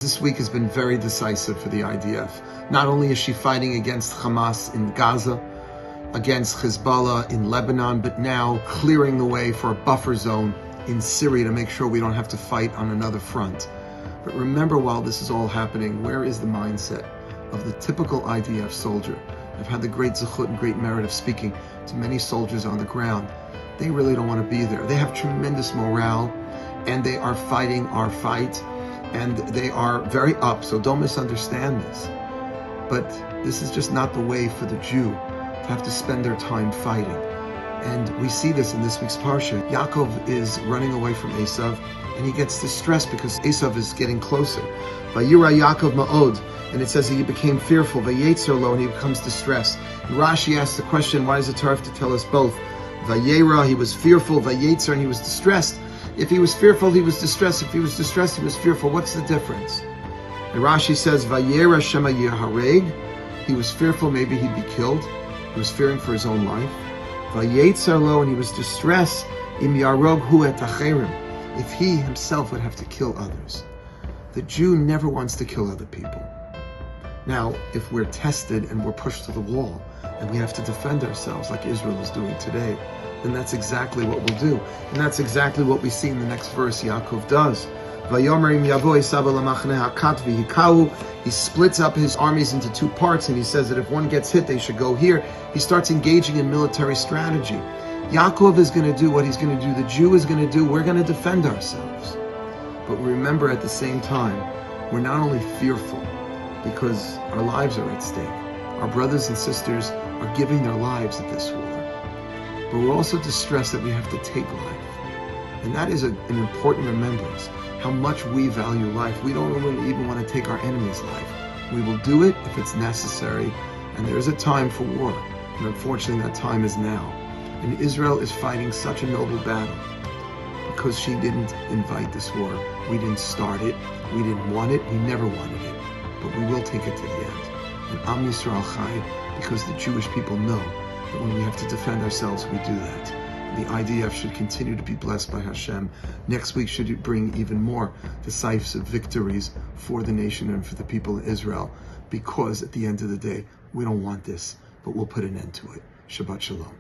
This week has been very decisive for the IDF. Not only is she fighting against Hamas in Gaza, against Hezbollah in Lebanon, but now clearing the way for a buffer zone in Syria to make sure we don't have to fight on another front. But remember, while this is all happening, where is the mindset of the typical IDF soldier? I've had the great zechut and great merit of speaking to many soldiers on the ground. They really don't want to be there. They have tremendous morale, and they are fighting our fight, and they are very up, so don't misunderstand this. But this is just not the way for the Jew to have to spend their time fighting. And we see this in this week's parsha. Yaakov is running away from Esau, and he gets distressed because Esau is getting closer. Vayira Yaakov ma'od, and it says that he became fearful. Vayetzer lo, and he becomes distressed. And Rashi asks the question, why does the Torah have to tell us both? Vayera, he was fearful. Vayetzer, and he was distressed. If he was fearful, he was distressed. If he was distressed, he was fearful. What's the difference? And Rashi says, Vayera shema yihareg. He was fearful, maybe he'd be killed. He was fearing for his own life. Vayetzer lo, and he was distressed. Im yarog hu et acherim. If he himself would have to kill others. The Jew never wants to kill other people. Now, if we're tested and we're pushed to the wall and we have to defend ourselves like Israel is doing today, then that's exactly what we'll do. And that's exactly what we see in the next verse Yaakov does. He splits up his armies into two parts, and he says that if one gets hit, they should go here. He starts engaging in military strategy. Yaakov is going to do what he's going to do. The Jew is going to do. We're going to defend ourselves. But remember, at the same time, we're not only fearful because our lives are at stake. Our brothers and sisters are giving their lives at this war. But we're also distressed that we have to take life. And that is an important remembrance, how much we value life. We don't even want to take our enemy's life. We will do it if it's necessary. And there is a time for war. And unfortunately, that time is now. And Israel is fighting such a noble battle because she didn't invite this war. We didn't start it. We didn't want it. We never wanted it. But we will take it to the end. And Am Yisrael Chai, because the Jewish people know that when we have to defend ourselves, we do that. The IDF should continue to be blessed by Hashem. Next week should bring even more decisive victories for the nation and for the people of Israel, because at the end of the day, we don't want this, but we'll put an end to it. Shabbat Shalom.